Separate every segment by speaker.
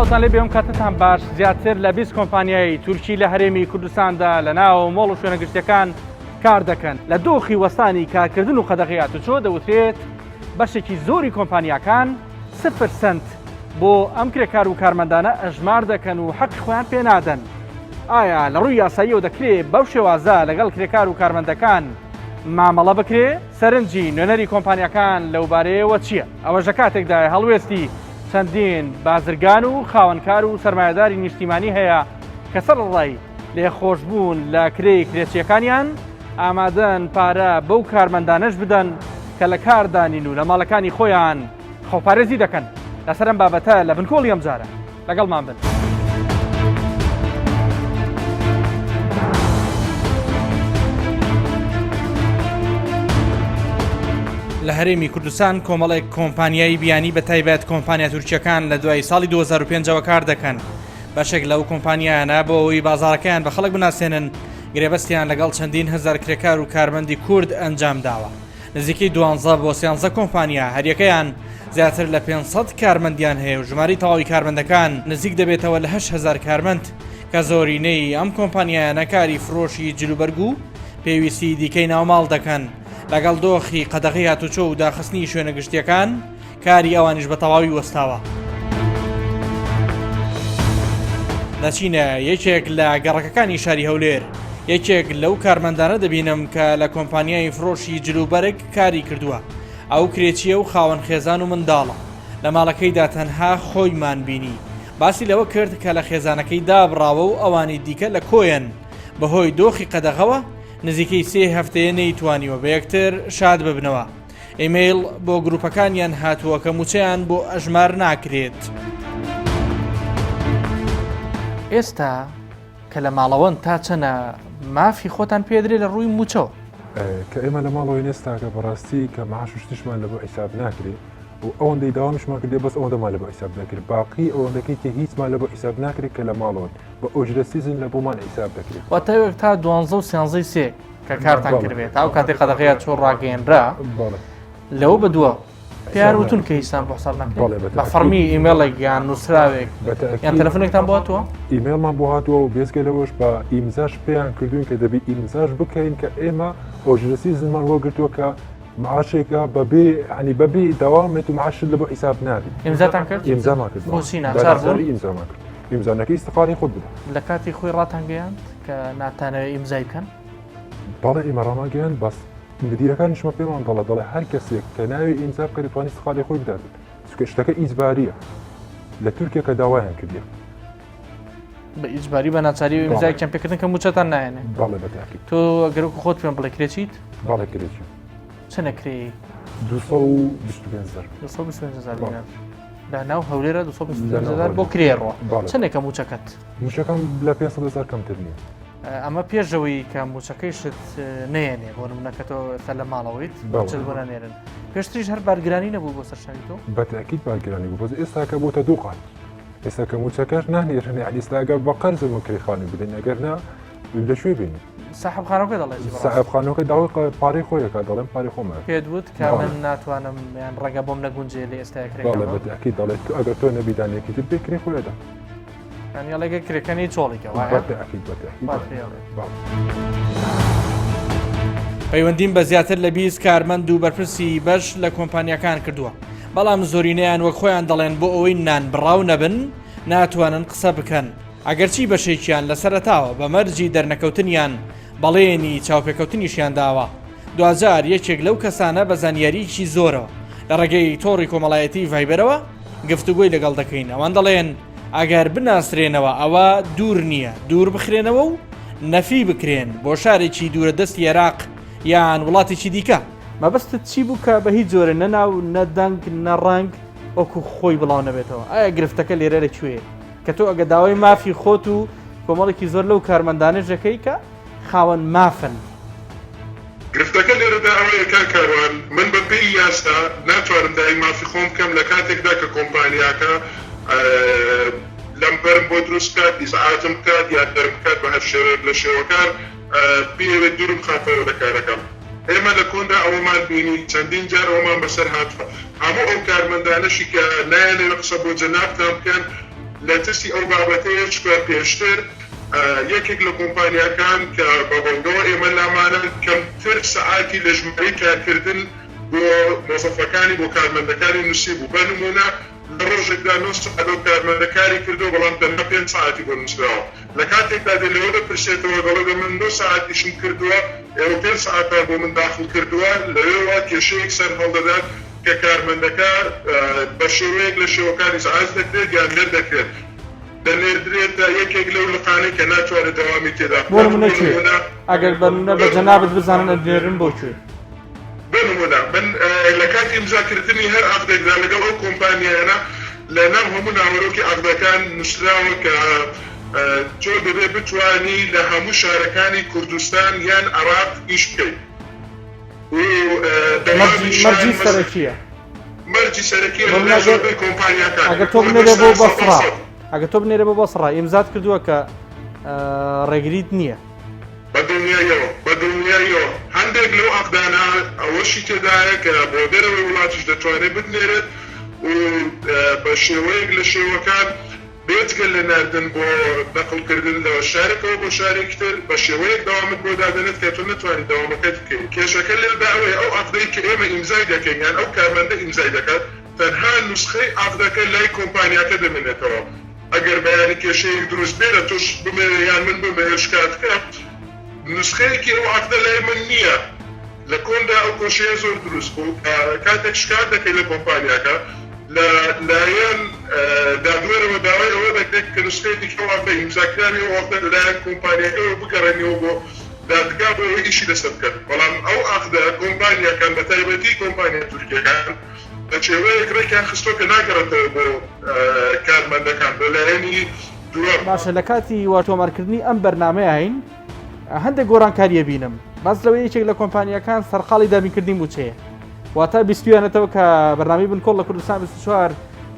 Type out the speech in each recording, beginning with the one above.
Speaker 1: سلااوان لێ بێم کاتتان باش زیاتر لە 20 کۆمپانیای تورکی لە هەرێمی کوردستاندا لە ناو مۆڵ و شوێنەگەشتەکان کار دەکەن لە دۆخی وەستانی کارکردن و قەدەغی هاتوچۆ دەوترێت بەشێکی زۆری کۆمپانیاکان 0% بۆ ئەم کرێکار و کارمەندانە ئەژمار دەکەن و حەقی خۆیان پێ نادەن. ئایا لە ڕووی یاساییەوە دەکرێت بەو شێوازە لەگەڵ کرێکار و کارمەندەکان مامەڵە بکرێ؟ سەرنجی نوێنەری کۆمپانیاکان لەوبارەیەوە چییە؟ ئەوەژە کاتێکدا هەڵوێستی چەندین بازرگان و خاوەنکار و سەرمایه‌داری نیشتیمانی هەیە کە سەرڕای لێخۆشبوون لە کرێی کرێچیەکانیان ئامادەن پارە بەو کارمەندانەش بدەن کە لە کاردانین و لە ماڵەکانی خۆیان خۆپارێزی دەکەن. لەسەر ئەم بابەتە لە بنکۆڵی ئەم جارە لەگەڵمان بن. لە هەرێمی کوردستان کۆمەڵێک کۆمپانیای بیانی بە تایبەت کۆمپانیا تورکیەکان لە دوای ساڵی 2005ەوە کار دەکەن. بەشێک لەو کۆمپانیایانە بۆ ئەوەی بازاڕەکەیان بە خەڵک بناسێنن گرێبەستیان لەگەڵ چەندین هزار کرێکار و کارمەندی کورد ئەنجام داوە. نزیکەی 12 بۆ 13 کۆمپانیا هەریەکەیان زیاتر لە 500 کارمەندیان هەیە و ژماری تەواوی کارمەندەکان نزیک دەبێتەوە لە 8,000 کارمەند کە زۆرینەی ئەم کۆمپانیایانە کاری فرۆشی جلوبەرگ و پێویستی دیکەی ناوماڵ دەکەن. لەگەڵ دۆخی قەدەغی هاتوچۆ و داخستنی شوێنەگەشتیەکان کاری ئەوانیش بە تەواوی وەستاوە. لە چینە یەکێک لە گەڕەکەکانی شاری هەولێر یەکێک لەو کارمەندانە دەبینم کە لە کۆمپانیای فرۆشی جلوبەرگ کاری کردووە. ئەو کرێچیە و خاوەن خێزان و منداڵە. لە ماڵەکەیدا تەنها خۆیمان بینی. باسی لەوە کرد کە لە خێزانەکەی دابڕاوە و ئەوانی دیکە لە کۆیەن بەهۆی دۆخی قەدەغەوە نزیکەی 3 هەفتەیە نەیتوانیوە بە یەکتر شاد ببنەوە. ئیمەیل بۆ گروپەکانیان هاتووە کە موچەیان بۆ ئەژمار ناکرێت. ئێستا کە لە ماڵەوەن تا چەنە مافی خۆتان پێدرێت لە ڕووی موچەوە؟
Speaker 2: کە ئێمە لە ماڵەوەی نێستاکە بەڕاستی کە معاش و شتیشمان لە بۆ حیساب ناکرێت و ئەوەندەی داوامشمان کردێ بەس ئەوەندەمان لە بۆ حیساب ناکرێت. باقی ئەوەندەکەی کە هیچمان لە بۆ حیساب ناکرێت کە لە ماڵەوە بە ئۆژرە سیزن لە بۆمان حیساب دەکرێت.
Speaker 1: واتە تا 12 و 13 کە کارتان کردبێت ئەو کاتێک قەدەغەیە چۆ ڕاگەیەنرا لەوە بەدووە پیان وتون کە هیچتان بۆ حساب ناکرێت بە فەرمی ئیمێڵێک یان نووسراوێک یان تەلەفۆنێکتان بۆ هاتووە؟
Speaker 2: ئیمێڵمان بۆ هاتووە و بێزگە لەوەش بە ئیمزاش پێیان کردوین کە دەبی ئیمزاش بکەین کە ئێمە ئۆژرە سیزنمان وە گرتووە کە معاشێکە بەبێ هەنی بەبێ داوامێت و معاشت لە بۆ حیساب نابێت.
Speaker 1: ئیمزاتان کرد؟
Speaker 2: ئیمزامان کرد.
Speaker 1: بۆچی ناچار بوون؟
Speaker 2: ئیمزامان کرد. ئیمزانەکەی استفادەی خۆت بدە.
Speaker 1: لە کاتی خۆی ڕاتان گەیاند کە ناتانەوێت ئیمزای بکەن؟
Speaker 2: بەڵێ ئێمە ڕاماگەیان بەس مدیرەکانیشمە پێمان دەڵێ هەر کەسێک کە ناوی ئیمزا بکە دەتوانێت استفادەی خۆی بدات. چونکە شتەکە ئیجباریە. لە تورکیا کە داوایان کردیە.
Speaker 1: بە ئیجباری بە ناچاری و ئیمزای کەم پێکردن کە موچەتان نایەنێ.
Speaker 2: بەڵێ بەتاکید.
Speaker 1: تۆ ئەگەر خۆت پێم بڵێ کرێچیت؟
Speaker 2: بەڵێ کرێچی.
Speaker 1: چەندە کرێ؟
Speaker 2: 225,000
Speaker 1: دینار. لە ناو هەولێرە 225,000 بۆ کرێڕەوە. چەندێکە موچەکەت؟
Speaker 2: موچەکەم لە 500,000 کەمتر نییە.
Speaker 1: ئەمە پێشەوەی کە موچەکەیشت نێنێ بۆ نمونەکەتەوە تا لە ماڵەوەیت چ بۆ نێرن. پێشتریش هەر بارگرانی نەبوو بۆ سەرشاوی تۆ؟
Speaker 2: بەتاکید بارگرانی بوو بەس ئێستاکە بۆتە دووقات. ئێستا کە موچەکەش نانێرن ئێستاگە بە قەرز مکریخانی بدەین ئەگەر نا لەشوێ بینی.
Speaker 1: ساحبخانەکەی دەڵێ
Speaker 2: ساحبخانەکەی داوای پارەی خۆیەکە دەڵێن پارەی خۆمە.
Speaker 1: پێت وت کە من ناتوانم یان ڕێگە بۆم نەگونجێ لە ئێستاکرێت.
Speaker 2: بەڵێ بەتاکید دەڵێت ئەگەر تۆ نەبیدانێکی تر پێکرێ خۆیدا.
Speaker 1: یاڵێگە کرێکەکەی چۆڵێکەوە پەیوەندیم بە زیاتر لە 20 کارمەند و بەرپرسی بەش لە کۆمپانیەکان کردووە. بەڵام زۆرینەیان وەک خۆیان دەڵێن بۆ ئەوەی نان بڕاو نەبن ناتوانن قسە بکەن. ئەگەرچی بەشێکیان لە سەرەتاوە بە مەرجی دەرنەکەوتنیان بەڵێنی چاوپێکەوتنیشیان داوە. دوجار یەکێک لەو کەسانە بە زانیاریکی زۆرەوە لە ڕێگەی تۆڕی کۆمەڵایەتی ڤایبەرەوە گفتوگۆی لەگەڵ دەکەین. ئەوان دەڵێن ئەگەر بناسرێنەوە ئەوە دوور نییە، دوور بخرێنەوە و نەفی بکرێن بۆ شارێکی دوورە دەستی عێراق یان وڵاتێکی دیکە. مەبەستت چی بوو کە بە هیچ جۆرە نەناو نەدەنگ نەڕەنگ وەکو خۆی بڵاو نەبێتەوە؟ ئایا گرفتەکە لێرە لەکوێ کە تۆ ئەگە داوای مافی خۆت و کۆمەڵێکی زۆر لەو کارمەندانەژەکەی کە خاوەن مافن؟
Speaker 3: گرفتەکە لێرەدا ئەوەیە کاروان من بە پێی یاستا ناتوانم دای مافی خۆم بکەم لە کاتێکدا کە کۆمپانیاکە لەمبەرم بۆ دروست کات ئیزعاتم بکات یا دەرم بکات بە هەر شێوەیەک لە شێوەکار بێوێت دوورم خاتەوە لە کارەکەم. ئێمە لە کۆندا ئەوەمان بینی چەندین جار ئەومان بەسەر هاتووە. هەموو ئەو کارمەندانەشی کە نایەنێ قسە بۆ جەنابتان بکەن لە تشتی ئەو بابەتەیەش پێشتر یەکێک لە کۆمپانیەکان کە بەبندەوە ئێمە لامانن کەمتر سەعاتی لە ژمارەی کارکردن بۆ مۆزەفەکانی بۆ کارمەندەکانی نووسی بوو. بە نمونە لە ڕۆژێکدا 9 سەعات ئەو کارمەندەکاری کردو بەڵام تەنها 5 سەعاتی بۆ نووسراوە. لە کاتێکدا لەوە دەپرسێتەوە دەڵێ من 9 سەعاتیشم کردووە ئێوە 5 سەعاتان بۆ من داخل کردووە، لەوێوە کێشەیەک سەر هەڵدەدات کە کارمەندەکە بە شێوەیەک لە شێوەکانی سەعات دەکرێت یان نەردەکرێت. دەنێردرێت یەکێک لەو لقانەی کە ناتوانێت دەوامی تێدا
Speaker 1: ئەگەر بە جەنابەت بزانن ئەدێرن بۆکوێ.
Speaker 3: بنمونە من لە کاتی ئیمزاکردنی هەر عەقدێکدا لەگەڵ ئەو کۆمپانیایانە لە ناو هەموو ناوەڕۆکی عەقدەکان نووسراوە کە تۆ دەبێ بتوانی لە هەموو شارەکانی کوردستان یان عێراق ئیش بکەیت.
Speaker 1: مەرجی سەرەکیە
Speaker 3: مەرجی سەرەکیە لە زۆربەی کۆمپانیاکان.
Speaker 1: ئەگەر تۆ بنێرە بۆ بەسڕا ئەگەر تۆ بنێرە بۆ بەسڕا ئیمزات کردووە کە ڕێگریت نییە
Speaker 3: بە دڵنیاییەوە هەندێک لەو عەقدانە ئەوەشی تێدایە کە بۆ دەرەوەی وڵاتیش دەتوانێت بنێرێت و بە شێوەیەک لە شێوەکان بێجگە لە ناردن بۆ نەقڵکردن لە شارێکەوە بۆ شارێکتر بە شێوەیەک دەوامت بۆ دادنێت کە تۆ نەتوانیت دەوامەکەت بکەیت. کێشەکە لێردا ئەوەیە ئەو عەقدەی کە ئێمە ئیمزای دەکەین یان ئەو کارمەندە ئیمزای دەکات تەنها نوسخەی عەقدەکە لای کۆمپانیاکە دەمێنێتەوە. ئەگەر بەیانی کێشەیەک دروست بێرە تۆش بمێنێ یان من بمێنێ شکاتکە نسخەیەکی ئەو عەقدە لای من نییە. لە کۆندا ئەو کۆشەیە زۆر دروست بوو کاتێک شکات دەکەی لە کۆمپانیاکە لە لایەن دادوێرەوە داوای ئەوە دەکرێت کە نسخەیەکی ئەو عەقدە ئیمزاکرانی ئەو عەقدە لەلایەن کۆمپانیاکەوە بگەڕێنەوە بۆ دادگا بۆ ئەوەی ئیشی لەسەر بکەن. بەڵام ئەو عەقدە کۆمپانیاکان بە تایبەتی کۆمپانیا تورکیەکان بە شێوەیەک ڕێکیان خستۆ کە ناگەڕێتەوە بۆ کارمەندەکان بەلایەنی دووەم.
Speaker 1: باشە لە کاتی واتۆمارکردنی ئەم بەرنامەیە هەین هەندێک گۆڕانکاریە بینم باس لەوە یەکێک لە کۆمپانیەکان سەرقاڵی دابینکردنی موچەیە واتە بیستویانێتەوە کە بەرنامەی بنکۆڵ لە کوردستان 24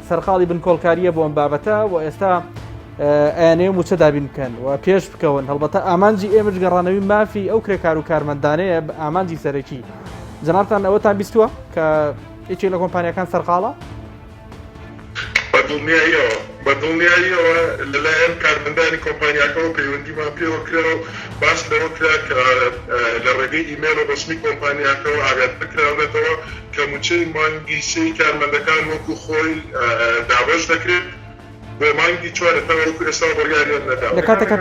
Speaker 1: سەرقاڵی بنکۆڵکاریە بۆ ئەم بابەتە و ئێستا ئەیانەیە موچە دابین بکەن و پێش بکەون. هەڵبەتە ئامانجی ئێمەش گەڕانەوەی مافی ئەو کرێکار و کارمەندانەیە ئامانجی سەرەکی. جەنابتان ئەوەتان بیستووە کە یەکێک لە کۆمپانیەکان سەرقاڵە؟
Speaker 3: بەدڵنیاییەوە لەلایەن کارمەندانی کۆمپانیاکەەوە پەیوەندیمان پێوە کرێەوە باس لەوە کرا کە لە ڕێگەی ئیمێل و ڕسمی کۆمپانیاکەەوە ئاگات بکراونێتەوە کە موچەی مانگی سێی کارمەندەکان وەکو خۆی دابەش دەکرێت بۆ مانگی چوارەتەوە وەکو ئێستا بەرگاریان نەداوە.
Speaker 1: لە کاتێکە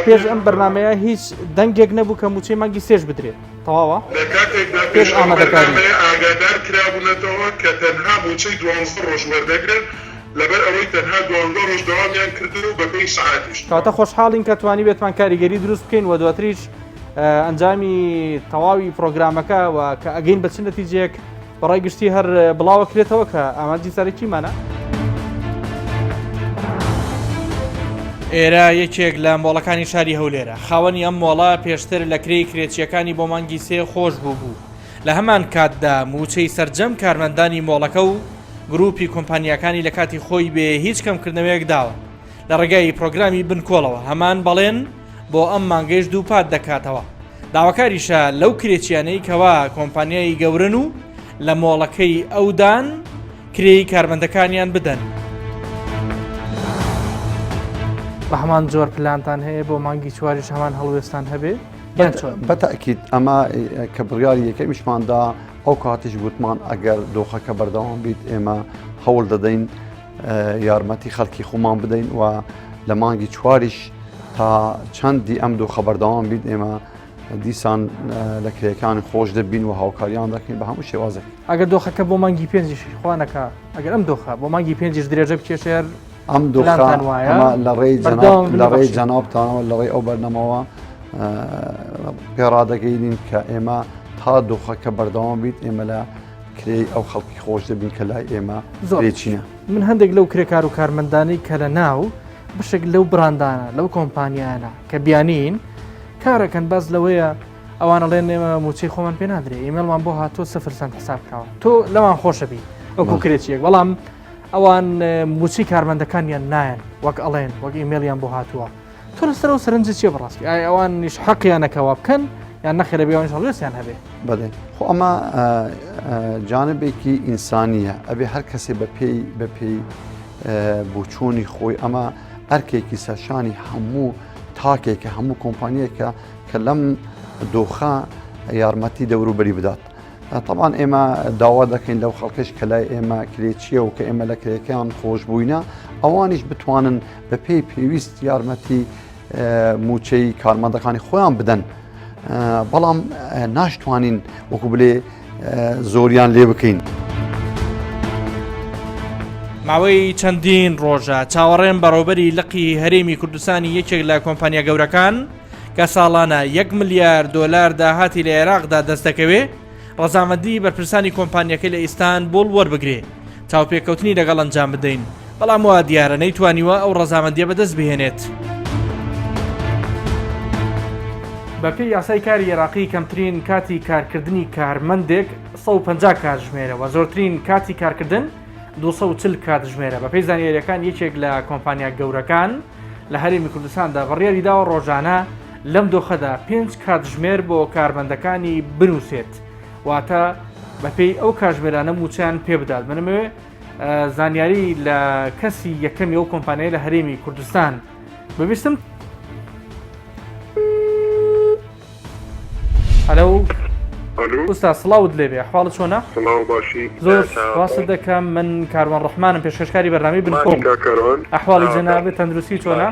Speaker 1: پێش ئەم بەرنامەیە هیچ دەنگێک نەبوو کە موچەی مانگی سێش بدرێت تەواوە؟
Speaker 3: لە کاتێکدا پێش ئەم بەرنامەیە ئاگادار کرابوونەتەوە کە تەنها موچەی 12 ڕۆژ وەردەگرن لەبەر ئەوەی تەنها 12 ڕۆژ دەوامیان کردن و بە پێی سەعاتیش.
Speaker 1: کاتە خۆشحاڵین کە توانی بێتمان کاریگەری دروست بکەین و دواتریش ئەنجامی تەواوی پرۆگرامەکە و کە ئەگەین بە چ نەتیجەیەک بەڕای گشتی هەر بڵاوەکرێتەوە کە ئامانجی سەرەکیمانە. ئێرە یەکێک لە مۆڵەکانی شاری هەولێرە خاوەنی ئەم مۆڵە پێشتر لە کرێی کرێچیەکانی بۆ مانگی سێ خۆش بوو. لە هەمان کاتدا موچەی سەرجەم کارمەندانی مۆڵەکە و گروپی کۆمپانیەکانی لە کاتی خۆی بێ هیچ کەمکردنەوەیەک داوە لە ڕێگای پرۆگرامی بنکۆڵەوە هەمان بەڵێن بۆ ئەم مانگەیش دووپات دەکاتەوە. داواکاریشە لەو کرێچیانەی کەوا کۆمپانیایی گەورن و لە مۆڵەکەی ئەودان کرێی کارمەندەکانیان بدەن. بە هەمان جۆر پلانتان هەیە بۆ مانگی چواریش هەمان هەڵوێستان هەبێ؟
Speaker 4: بەتەکیید ئەمە کە بڕیاری یەکەمیشماندا ئەو کاتیش گوتمان ئەگەر دۆخەکە بەردەوام بیت ئێمە هەوڵ دەدەین یارمەتی خەڵکی خۆمان بدەین و لە مانگی چواریش تا چەندی ئەم دۆخە بەردەوام بیت ئێمە دیسان لە کرێکانی خۆش دەبین و هاوکاریان دەکەین بە هەموو شێوازێک.
Speaker 1: ئەگەر دۆخەکە بۆ مانگی پێنجیش خوانەکە ئەگەر ئەم دۆخە بۆ مانگی پێنجیش درێژە بکێشێر
Speaker 4: ئەم دۆخە لە ڕێی جەنابتانەوە لە ڕێی ئەو بەرنەمەوە پێڕادەگەینین کە ئێمە تا دۆخەکە بەردەوام بیت ئێمە لە کرێی ئەو خەڵکی خۆش دەبین کە لای ئێمە بێچینە.
Speaker 1: من هەندێک لەو کرێکار و کارمەندانەی کە لە ناو بشێک لەو براندانە لەو کۆمپانیانە کە بیانین کارەکەن باز لەوەیە ئەوانەڵێن ئێمە موچەی خۆمان پێ نادرێ ئیمێڵمان بۆ هاتۆ 0 حسابکەوە تۆ لەوان خۆشە بی ئەوکو کرێکیەک بەڵام ئەوان موچی کارمەندەکانیان نایەن وەک ئەڵێن وەک ئیمێلیان بۆ هاتووە تۆ لەسەر و سەرنجە چیە بڕاستی ئایا ئەوانیش حەقیانەکەوە بکەن یان نەخێرە بێەوەنیش هەڵوێستیان هەبێ؟
Speaker 4: بەڵێ خۆ ئەمە جانبێکی ئینسانیە ئەبێ هەر کەسێ بە پێی بۆچوونی خۆی ئەمە ئەرکێکی سەرشانی هەموو تاکێکە هەموو کۆمپانیەکە کە لەم دۆخە یارمەتی دەوروبەری بدات. طبعاً ئێمە داوا دەکەین لەو خەڵکەش کە لای ئێمە کرێچیە و کە ئێمە لە کرێکیان خۆش بووینە ئەوانیش بتوانن بە پێی پێویست یارمەتی موچەی کارمەندەکانی خۆیان بدەن بەڵام ناشتوانین وەکو بلێ زۆریان لێ بکەین.
Speaker 1: ماوەی چەندین ڕۆژە چاوەڕێن بەڕێوەبەری لقی هەرێمی کوردستانی یەکێک لە کۆمپانیا گەورەکان کە ساڵانە 1 ملیار دۆلار داهاتی لە عێراقدا دەست دەکەوێت ڕەزامەندی بەرپرسانی کۆمپانیەکەی لە ئیستانبول وەربگرێ چاوپێکەوتنی لەگەڵ ئەنجام بدەین بەڵام وا دیارە نەیتوانیوە ئەو ڕەزامەندیە بەدەست بهێنێت. بەپێی یاسای کاری عێراقی کەمترین کاتی کارکردنی کارمەندێک 150 کاتژمێرە و زۆرترین کاتی کارکردن 240 کاتژمێرە. بەپێی زانیاریەکان یەکێک لە کۆمپانیا گەورەکان لە هەرێمی کوردستاندا بڕیاری داوە ڕۆژانە لەم دۆخەدا 5 کاتژمێر بۆ کارمەندەکانی بنووسێت واتە بەپێی ئەو کاتژمێرانە موچیان پێ بدات. منەوێ زانیاری لە کەسی یەکەمی ئەو کۆمپانیای لە هەرێمی کوردستان ببیستم. هەلو ئوستا سڵاوت لێبێ ئەحواڵت چۆنە؟ زۆر سپاس دەکەم من کاروان ڕەحمانم پێشکەشکاری بەرنامەی بنفۆم. ئەحواڵی جەنابێت تەندروستی چۆنە؟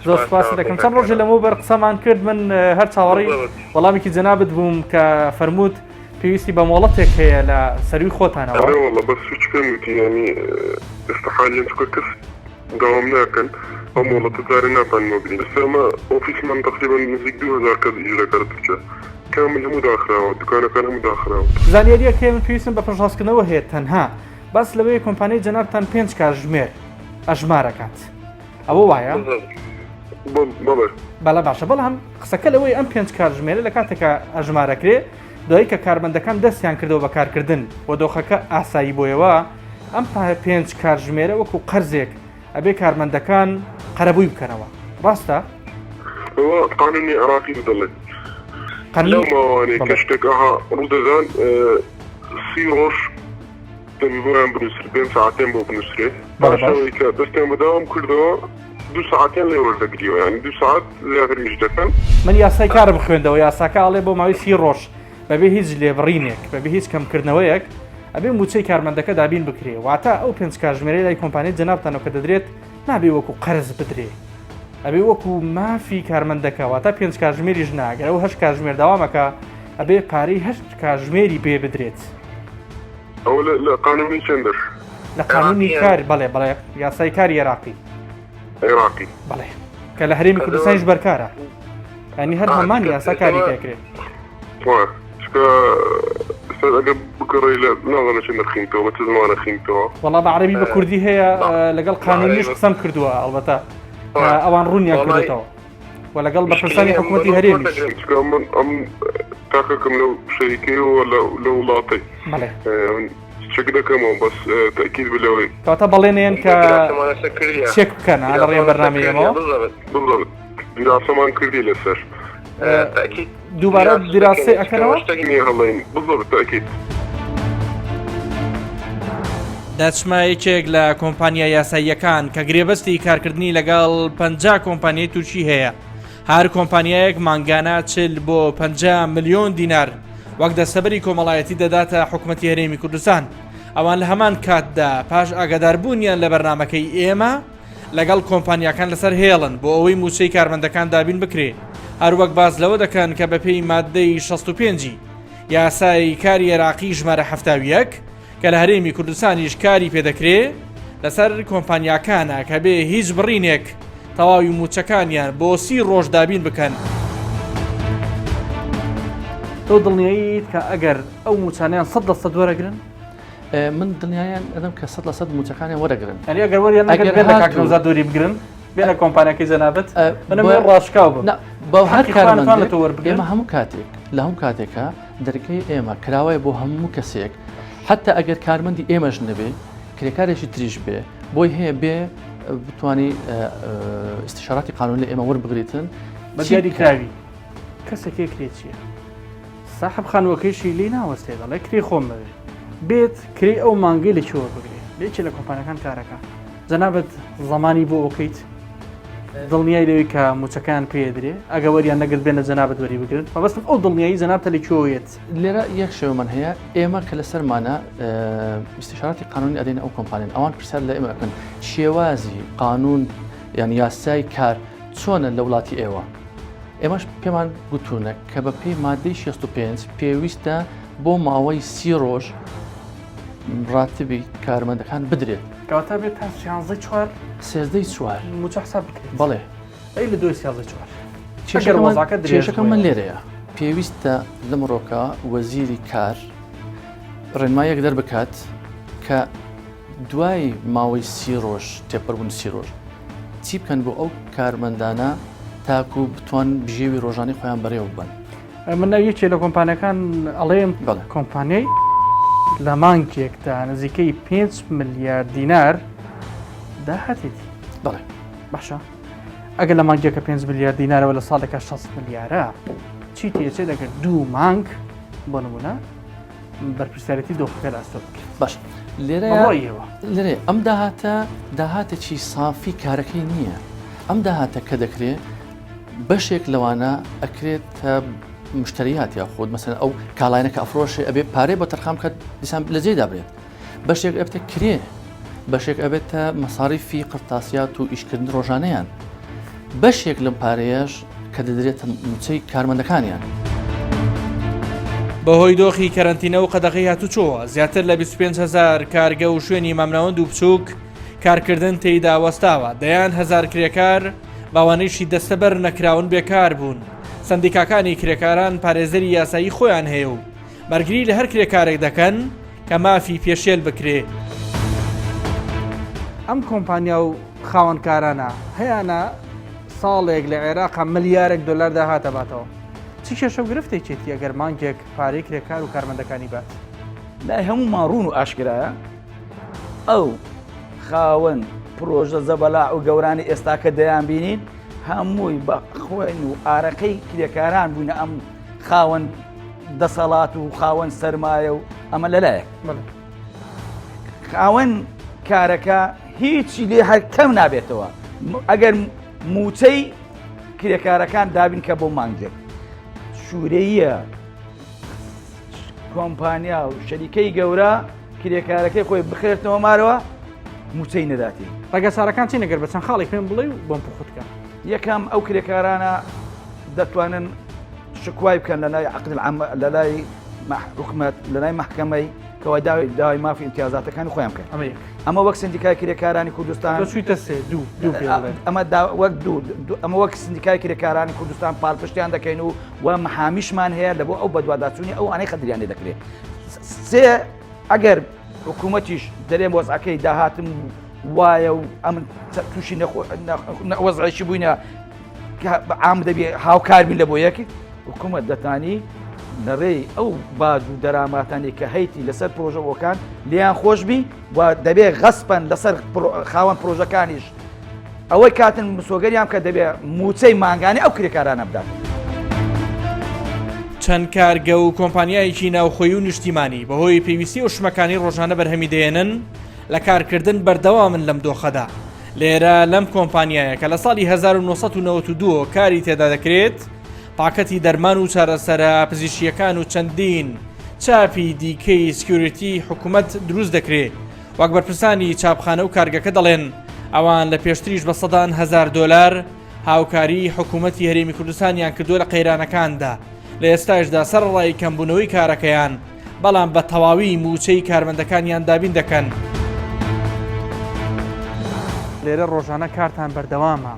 Speaker 1: زۆر سپاس دەکەم. چەند ڕۆژە لەمەوە بەر قسەمان کرد من هەر چاوەڕی وەڵامێکی جەنابەت بووم کە فەرمووت پێویستی بە مۆڵەتێک هەیە لە سەروی خۆتانەوە.
Speaker 3: والله بس شو كلمتي يعني استحالة تكون دوام ناكن أو مولات دارنا بان موبيل بس ما أوفيس من تقريبا نزيد 2000 كذا إجرا كارتشة كامل مداخلة ودكانة كان مداخلة.
Speaker 1: زانیاریە کە من پێویستم بە پێشڕاستکردنەوە هەیە تەنها بەس لەوەی کۆمپانیای جەنابتان 5 کاتژمێر ئەژمارەکات ئەوە وایە؟ بەڵێ باشە بەڵام قسەکە لەوەی ئەم 5 کاتژمێرە لە کاتێکە ئەژمارەکرێ دوایی کە کارمەندەکان دەستیان کردەوە بە کارکردن و دۆخەکە ئاسایی بۆیەوە ئەم 5 کاتژمێرە وەکو قەرزێک ئەبێ کارمەندەکان قەرەبووی بکەنەوە. ڕاستە؟
Speaker 3: قانونی عراقی بدڵێت لەماوانێ کەشتێکها ڕوودەدان 30 ڕۆژ دەبیان بنووسێت 5 ساعتێن بۆ بنووسێت باشەوەی کە دەستیان بەداوام کردەوە 2 ساعتێن لێ وەردەگریەوە یعنی 2 ساعت زیاتریش دەکەن.
Speaker 1: من یاسای کارم خوێندەوە یاساکە ئاڵێ بۆ ماوەی 30 ڕۆژ بەبێ هیچ لێبڕینێک بەبێ هیچ کەمکردنەوەیەک ئەبێ موچەی کارمەندەکە دابین بکرێ واتە ئەو 5 کاتژمێرەی لای کۆمپانیای جەنابتانەوە کە دەدرێت نابێ وەکو قەرز بدرێ ئەبێ وەکو مافی کارمەندەکە واتە 5 کاتژمێریش ناگەر ئەو 8 کاتژمێر داوامەکە ئەبێ پارەی 8 کاتژمێری پێ بدرێت.
Speaker 3: ئەو لە قانونی چەندەش؟
Speaker 1: لە قانونی کار بەڵێ یاسای کاری عێراقی بەڵێ کە لە هەرێمی کوردستانیش بەرکارە ینی هەر هەمان یاسا کاری پێکرێت.
Speaker 3: ئەگە بکڕی لە ناڵە چ نرخینتەوە بە چ زمانە خینتەوە
Speaker 1: وەڵا بە عەرەبی بە کوردی هەیە لەگەڵ قانونیش قسەم کردووە ئەڵبەتە ئەوان ڕوونیان کردێتەوە و لەگەڵ بەرپرسانی حکوومەتی هەرێمی
Speaker 3: من ئەم تاکەکەم لەو شەریکەیەوە لە وڵاتی چێک دەکەمەوە بەس تاکید بلەوەی
Speaker 1: کەواتە بەڵێنێن کە چێک بکەن لە ڕێ بەرنامەیەمەوە
Speaker 3: دیراسەمان کردی لەسەر
Speaker 1: دووبارە دیراسی ئەکەنەوە دەچمایەکێک لە کۆمپانیا یاساییەکان کە گرێبەستی کارکردنی لەگەڵ 50 کۆمپانیای تورکی هەیە هەر کۆمپانیایەک مانگانە 40 بۆ 50 ملیۆن دینار وەک دەستەبەری کۆمەڵایەتی دەداتە حکوومەتی هەرێمی کوردستان. ئەوان لە هەمان کاتدا پاش ئاگاداربوونیان لە بەرنامەکەی ئێمە لەگەڵ کۆمپانیەکان لەسەر هێڵن بۆ ئەوەی موچەی کارمەندەکان دابین بکرێ هەروەک باز لەوە دەکەن کە بەپێی مادەی 65 یاسای کاری عێراقی ژمارە 71 کە لە هەرێمی کوردستانیش کاری پێدەکرێ لەسەر کۆمپانیاکانە کە بێ هیچ بڕینێک تەواوی موچەکانیان بۆ 30 ڕۆژ دابین بکەن. تۆ دڵنیاییت کە ئەگەر ئەو موچانیان 100% وەرەگرن؟
Speaker 5: من دڵنیایان ئەدەم کە 100% موچەکانیان وەرەگرن.
Speaker 1: ئەنی ئەگەر وەریان نەگرن بێنە کاکەوزا دووری بگرن بێنە کۆمپانیەکەی جەنابەت بنەمێ ڕاشکاو بن.
Speaker 5: بە هەر کارمەندێک ئێمە هەموو کاتێک لە هەموو کاتێکە دەرگەی ئێمە کراوەیە بۆ هەموو کەسێک حتا ئەگەر کارمەندی ئێمەش نەبێ کرێکارێکی تریش بێ بۆی هەیە بێ بتوانی استشاراتی قانونی لە ئێمە وەربگریتن
Speaker 1: بە دیاری کراوی کەسێکی کرێ چییە؟ ساحب خانووەکەیشی لی ناوەستێ دەڵێ کری خۆم بێت کری ئەو مانگەی لە چۆر بگرێ لێکی لە کۆمپانیەکان کارەکە جەنابەت زمانی بۆ ئۆکەیت دڵنیای لەوەی کە موچەکان پێدرێ ئەگە وەریان نەگرت بێنە جەنابەت وەری بگرن مەبەستم ئەو دڵنیایی جەنابتە لەکوێیت
Speaker 5: لێرە یەک شێوەمان هەیە ئێمە کە لەسەرمانە استشاراتی قانونی ئەدەین ئەو کۆمپانیان ئەوان پرسیار لە ئێمەکەن شێوازی قانون یان یاسای کار چۆنە لە وڵاتی ئێوە ئێمەش پێمان گوتوونە کە بە پێی مادەی 65 پێویستە بۆ ماوەی 30 ڕۆژ ڕاتبی کارمەندەکان بدرێت
Speaker 1: کەواتە بێت تا 14
Speaker 5: سێزدەی چوار
Speaker 1: موچە حساب بکرێت
Speaker 5: بەڵێ
Speaker 1: ئەی لە 2
Speaker 5: کێشەکە من لێرەیە پێویستە لە مرۆکە وەزیری کار ڕێنمایەک دەربکات کە دوای ماوەی 30 ڕۆژ تێپەڕبوون 30 ڕۆژ چی بکەن بۆ ئەو کارمەندانە تاکو بتوان بژێوی ڕۆژانی خۆیان بەڕێوە بن
Speaker 1: من یەکێ لە کۆمپانیەکان ئەڵێم کۆمپانیای لە مانگێکدا نزیکەی 5 ملیار دینار داهاتێتی
Speaker 5: بەڵێ
Speaker 1: باشە ئەگەر لە مانگێکە 5 ملیار دینارەوە لە ساڵێکە 6 ملیارە چی تێچێت ئەگەر 2 مانگ بۆ نمونە بەرپرسیارەتی دۆخەکە ئاستۆ بکرێت
Speaker 5: باش لێرە ئەم داهاتێکی سافی کارەکەی نییە ئەم داهاتە کە دەکرێت بەشێک لەوانە ئەکرێت مشتریات یا خۆت مەسەن ئەو کاڵایەنەکە ئەفرۆشێ ئەبێ پارەی بۆ تەرخام کە دیسان لە جێدا بێت بەشێک ئەبێتە کرێ بەشێک ئەبێتە مەساریفی قرتاسیات و ئیشکردن ڕۆژانەیان بەشێک لەم پارەیەش کە دەدرێتە موچەی کارمەندەکانیان
Speaker 1: بەهۆی دۆخی کەرەنتینە و قەدەغی هاتوچۆوە زیاتر لە 25,000 کارگە و شوێنی مامناوەند و بچووک کارکردن تێیدا وەستاوە دەیان هەزار کرێکار باوانەیشی دەستەبەر نەکراون بێکار بوون سندیکاکانی کرێکاران پارێزەری یاسایی خۆیان هەیە و بەرگری لە هەر کرێکارێک دەکەن کە مافی پێشێل بکرێ ئەم کۆمپانیا و خاوەنکارانە هەیەە ساڵێک لە عێراقا ملیارێک دلار داهاتە باتەوە چی کێشە و گرفتەی چێتی ئەگەر مانگێک پارەی کرێکار و کارمەندەکانی بات
Speaker 6: لای هەموو ماڕون و ئاشکرایە ئەو خاوەن پرۆژە زەبەلاع و گەورانی ئێستا کە دەیان بینین هەمووی بە خوێن و ئارەکەی کرێکاران بوونە ئەم خاوەن دەسەڵات و خاوەن سەرمایە و ئەمە لەلایەک خاوەن کارەکە هیچی لێ هەر کەم نابێتەوە ئەگەر موچەی کرێکارەکان دابین کە بۆ مانگێک شوورەیە کۆمپانیا و شەریکەی گەورە کرێکارەکەی خۆی بخێرتەوە مارەوە موچەی نەداتی
Speaker 1: ڕێگەسارەکان چی نەگەر بە چەند خاڵی پێم بڵێ و بۆم پخوتکە
Speaker 6: یەکەم ئەو کرێکارانە دەتوانن شکوای بکەن لە لای عقد العامە لە لای حکومەت لە لای محکەمەی کەوا داوای مافی امتیازاتەکانی خۆیان بکەن ئەمە وەک سندیکای کرێکارانی کوردستان ئەمە وەک سندیکای کرێکارانی کوردستان پاڵپشتیان دەکەین و محامیشمان هەیە لە بۆ ئەو بەدواداچوونی ئەو ئەنەی خەدریانێ دەکرێت سێ ئەگەر حکوومەتیش دەرێم وەزعەکەی داهاتم وایە و ئەم تووشی وەزعیشی بووینە عام دەبێ هاوکاربین لە بۆ یەکی حکوومەت دەتانی لەڕێی ئەو باج و دەراماتانی کە هەیتی لەسەر پرۆژەوەکان لیان خۆشببی و دەبێ غەسپەن لەسەر خاوەن پرۆژەکانیش ئەوەی کاتن مسۆگەریان کە دەبێ موچەی مانگانی ئەو کرێکارانە بدات.
Speaker 1: چەند کارگە و کۆمپانیایەکی ناوخۆی و نیشتیمانی بەهۆی پێویستی و شمەکانی ڕۆژانە بەرهەمی دێنن لە کارکردن بەردەوامن لەم دۆخەدا لێرە لەم کۆمپانیایە کە لە ساڵی 1992 کاری تێدا دەکرێت پاکەتی دەرمان و چارەسەرە پزیشکیەکان و چەندین چاپی دیکەی سکیۆریتی حکوومەت دروست دەکرێت وەک بەرپرسانی چاپخانە و کارگەکە دەڵێن ئەوان لە پێشتریش بە $100,000 هاوکاری حکوومەتی هەرێمی کوردستانیان کردووە لە قەیرانەکاندا لە ئێستاشدا سەرڕای کەمبوونەوەی کارەکەیان بەڵام بە تەواوی موچەی کارمەندەکانیان دابین دەکەن. لێرە ڕۆژانە کارتان بەردەوامە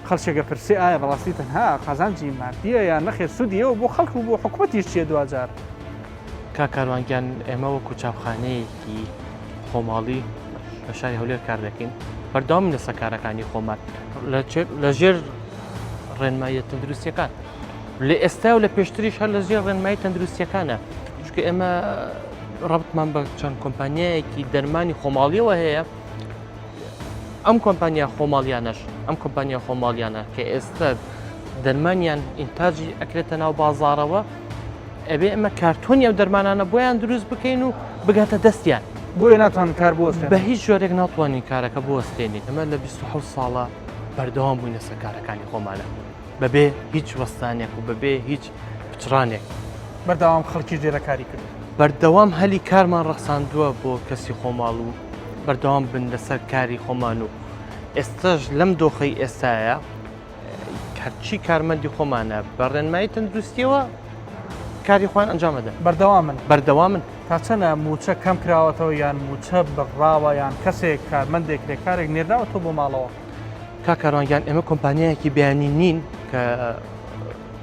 Speaker 1: خەڵکێکە پرسی ئایا بەڕاستی تەنها قازانجی مادیە یان نەخێر سوودیەوە بۆ خەڵک و بۆ حکوومەتیش چیە دوجار
Speaker 7: کاروانگیان ئێمە وەکو چاپخانەیەکی خۆماڵی لە شاری هەولێر کار دەکەین بەردەوامی لەسەر کارەکانی خۆمان لەژێر ڕێنماییە تەندروستیەکان لە ئێستا و لە پێشتریش هەر لەژێر ڕێنمایی تەندروستیەکانە چونکە ئێمە ڕەبتمان بە چەند کۆمپانیایەکی دەرمانی خۆماڵیەوە هەیە ئەم کۆمپانیا خۆماڵیانە کە ئێستا دەرمانیان ئینتاجی ئەکرێتە ناو بازاڕەوە ئەبێ ئەمە کارتۆنی ئەو دەرمانانە بۆیان دروست بکەین و بگاتە دەستیان
Speaker 1: بۆیە ناتوان کار بوەستێن
Speaker 7: بە هیچ جۆرێک ناتوانین کارەکە بوەستێنین ئەمە لە 27 ساڵە بەردەوام بووینە سەر کارەکانی خۆمانە بەبێ هیچ وەستانێک و بەبێ هیچ پچرانێک
Speaker 1: بەردەوام خەڵکی ژێرە کاری کرد
Speaker 7: بەردەوام هەلی کارمان ڕەخساندووە بۆ کەسی خۆماڵ و بەردەوام بن لەسەر کاری خۆمان و ئێستاش لەم دۆخەی ئێستاە هەرچی کارمەندی خۆمانە بە ڕێنمایی تەندروستیەوە کاری خۆیان ئەنجامەدەن بەردەوامن
Speaker 1: تا چەنە موچە کەم کراوەتەوە یان موچە بڕاوە یان کەسێک کارمەندێک لێکارێک نێرداوەتەوە بۆ ماڵەوە
Speaker 7: کاکەڕوانگیان ئێمە کۆمپانیایەکی بەیانی نین کە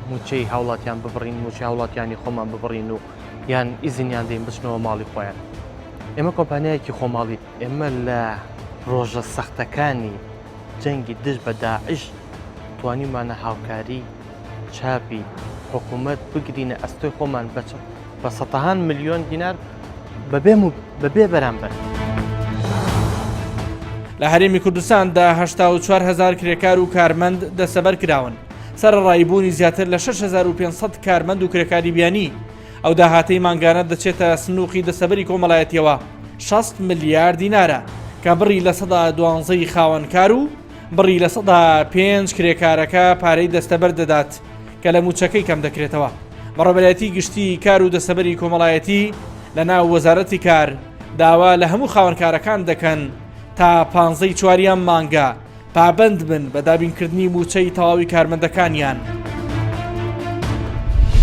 Speaker 7: موچەی هاوڵاتیان ببڕین موچی هاوڵاتیانی خۆمان ببڕین و یان ئیزنیان دەین بچنەوە ماڵی خۆیان ئێمە کۆمپانیایەکی خۆماڵی ئێمە لە ڕۆژە سەختەکانی جەنگی دژ بە داعش توانیمانە هاوکاری چاپی حکوومەت بگرینە ئەستۆی خۆمان بە سەدەهان ملیۆن دینار بەبێ بەرامبەر
Speaker 1: لە هەرێمی کوردستاندا 84,000 کرێکار و کارمەند دەسەبەر کراون سەرڕایبوونی زیاتر لە 6,500 کارمەند و کرێکاری بیانی ئەو داهاتەی مانگانە دەچێتە سنووقی دەسەبەری کۆمەڵایەتیەوە 60 ملیار دینارە کە بڕی لە 12 خاوەنکار و بڕی لە 5 کرێکارەکە پارەی دەستەبەر دەدات کە لە موچەکەی کەم دەکرێتەوە بەڕێوەبەرەتی گشتی کار و دەسەبەری کۆمەڵایەتی لە ناو وەزارەتی کار داوا لە هەموو خاوەنکارەکان دەکەن تا 15 چواریان مانگە پابند بن بە دابینکردنی موچەی تەواوی کارمەندەکانیان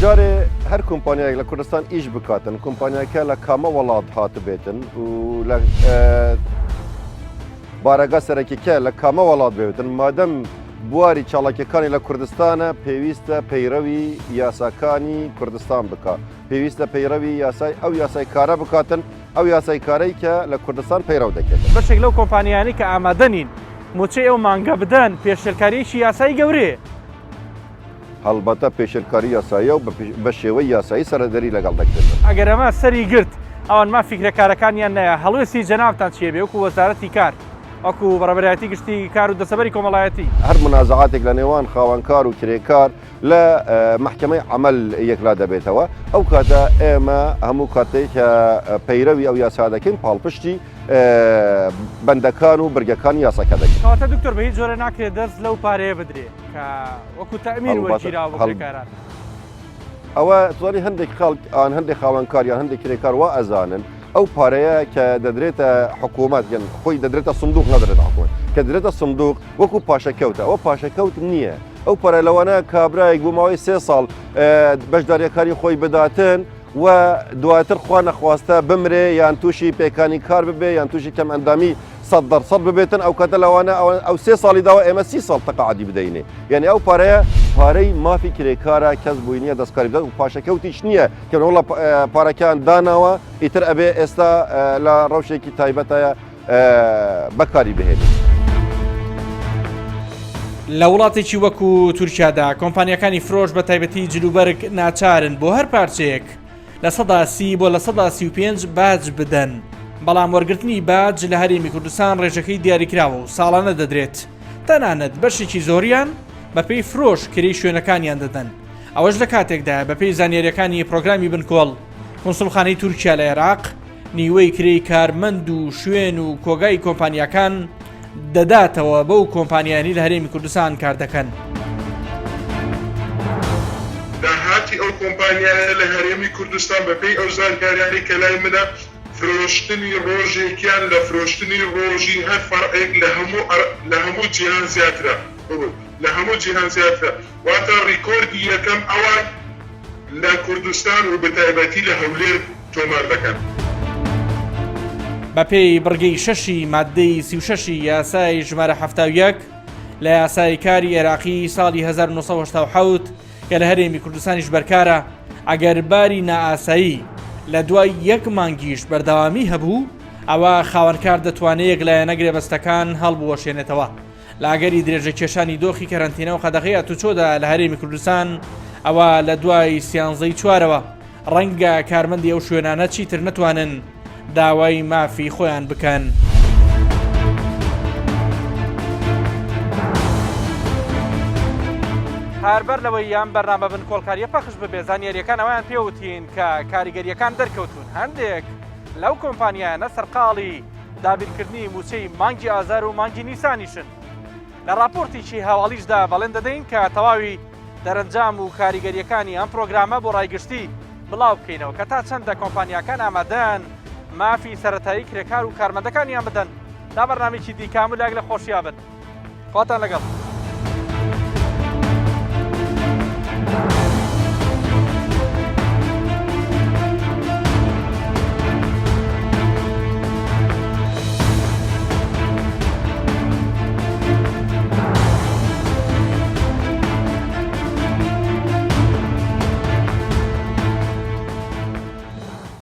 Speaker 8: جارێ هەر کۆمپانیایەک لە کوردستان ئیش بکاتن کۆمپانیاکە لە کامە وڵات هاتە بێتن و لە بارەگا سەرەکیکە لە کامە وڵات بێتن مادەم بواری چاڵاکیەکانی لە کوردستانە پێویستە پەیڕەوی یاساکانی کوردستان بکات پێویستە پەیڕەوی یاسای ئەو یاسای کارە بکاتن ئەو یاسای کارەی کە لە کوردستان پەیڕەو دەکێت
Speaker 1: بەشێک لەو کۆمپانیانی کە ئامادەنین موچەی ئەو مانگە بدەن پێشێرکاریەکی یاسایی گەورێ
Speaker 8: هەڵبەتە پێشێرکاری یاساییە و بە شێوەی یاسایی سەرەدەری لەگەڵ دەکرێت
Speaker 1: ئەگەر ئەمە سەری گرت ئەوان ما فیکرەکارەکانیان نەیە هەڵوێستی جەنابتان چیە بێ وەکو وەزارەتی کار وەکو بەڕێوەبەرەتی گشتی کار و دەسەبەری کۆمەڵایەتی
Speaker 8: هەر منازعاتێک لە نێوان خاوەنکار و کرێکار لە محکمەی عمل یەکلا دەبێتەوە ئەو کاتە ئێمە هەموو کاتێک پەیرەوی ئەو یاسا دەکەین پاڵپشتی بەندەکان و برگەکان یاساکە دەکەین
Speaker 1: کەواتە دکتۆر بە هیچ جۆرە ناکرێت دەست لەو پارەیە بدرێ کە وەکو تەئمین وەرگیراوە بۆ کرێکاران
Speaker 8: ئەوە توانی هەندێک خەڵک ئان هەندێک خاوەنکاریان هەندێک کرێکار وا ئەزانن ئەو پارەیە کە دەدرێتە حکوومەت گەن خۆی دەدرێتە سندوق نەدرێت حکوومەت کە دەدرێتە سندوق وەکو پاشەکەوتە ئەوە پاشەکەوت نییە ئەو پارە لەوانە کابرایەک بوو ماوەی 3 ساڵ بەشداریەکانی خۆی بداتن و دواتر خوا نەخواستە بمرێ یان تووشی پێکانی کار ببێ یان تووشی کەم ئەندامی 100% ببێتن ئەو کاتە لەوانە ئەو 3 ساڵی داوە ئێمە 30 ساڵ تەقاعدی بدەینێ یعنی ئەو پارەیە پارەی مافی کرێکارە کەس بووی نییە دەستکاری بدات و پاشەکەوتیش نییە کە وڵە پارەکان داناوە ئیتر ئەبێ ئێستا لە ڕەوشێکی تایبەتە بەکاری بهێنێت
Speaker 1: لە وڵاتێکی وەکو تورکیادا کۆمپانیەکانی فرۆش بە تایبەتی جلوبەرگ ناچارن بۆ هەر پارچەیەک لە 130 بۆ لە 135 باج بدەن بەڵام وەرگرتنی باج لە هەرێمی کوردستان ڕێژەکەی دیاریکراوە و ساڵانە دەدرێت تەنانەت بەشێکی زۆریان بەپێی فرۆش کری شوێنەکانیان دەدەن ئەوەش لە کاتێکدا بەپێی زانیاریەکانی پرۆگرامی بنکۆڵ کۆنسڵخانەی تورکیا لە عێراق نیوەی کرێی کارمەند و شوێن و کۆگای کۆمپانیەکان دەداتەوە بەو کۆمپانیانی لە هەرێمی کوردستان کار دەکەن
Speaker 3: داهاتی ئەو کۆمپانیایە لە هەرێمی کوردستان بەپێی ئەو زانکاریانی کە لای منە فرۆشتنی ڕۆژێکیان لە فرۆشتنی ڕۆژی هەر فەرقێک لە هەموو جیهان زیاترە لە هەموو جیهان زیاترە واتە ڕیکۆردی یەکەم ئەوان لە کوردستان و بەتایبەتی لە هەولێر تۆمار دەکەن
Speaker 1: بەپێی بڕگەی 6 مادەی 36 یاسای ژمارە 71 لە یاسای کاری عێراقی ساڵی 1970 کە لە هەرێمی کوردستانیش بەرکارە ئەگەر باری نائاسایی لە دوای یەک مانگیش بەردەوامی هەبوو ئەوە خاوەنکار دەتوانێت لایەنە گرێبەستەکان هەڵبوەشێنێتەوە لاگەری درێژە کێشانی دۆخی کەرەنتینە و قەدەغی ئەتوچۆدا لە هەرێمی کوردستان ئەوە لە دوای سیانزەی چوارەوە ڕەنگە کارمەندی ئەو شوێنانە چیتر نەتوانن داوای مافی خۆیان بکەن. هەربەر لەوەی یان بەرنامە بنکۆڵکاریە پەخش ببێ زانیاریەکان ئەویان پێوتین کە کاریگەریەکان دەرکەوتون هەندێک لەو کۆمپانیایانە سەرقاڵی دابینکردنی موچەی مانگی ئازار و مانگی نیسانیشن. لە راپۆرتێکی هاواڵیشدا بەڵێن دەدەین کە تەواوی دەرەنجام و کاریگەریەکانی ئەم پرۆگرامە بۆ ڕایگەشتی بڵاو بکەینەوە کە تا چەندە کۆمپانیاکان ئامادەن مافی سەرەتایی کرێکار و کارمەندەکانیان بدەن تا بەرنامێکی دیکامل لاگ لە خۆشییا بن. خواتان لەگەڵ.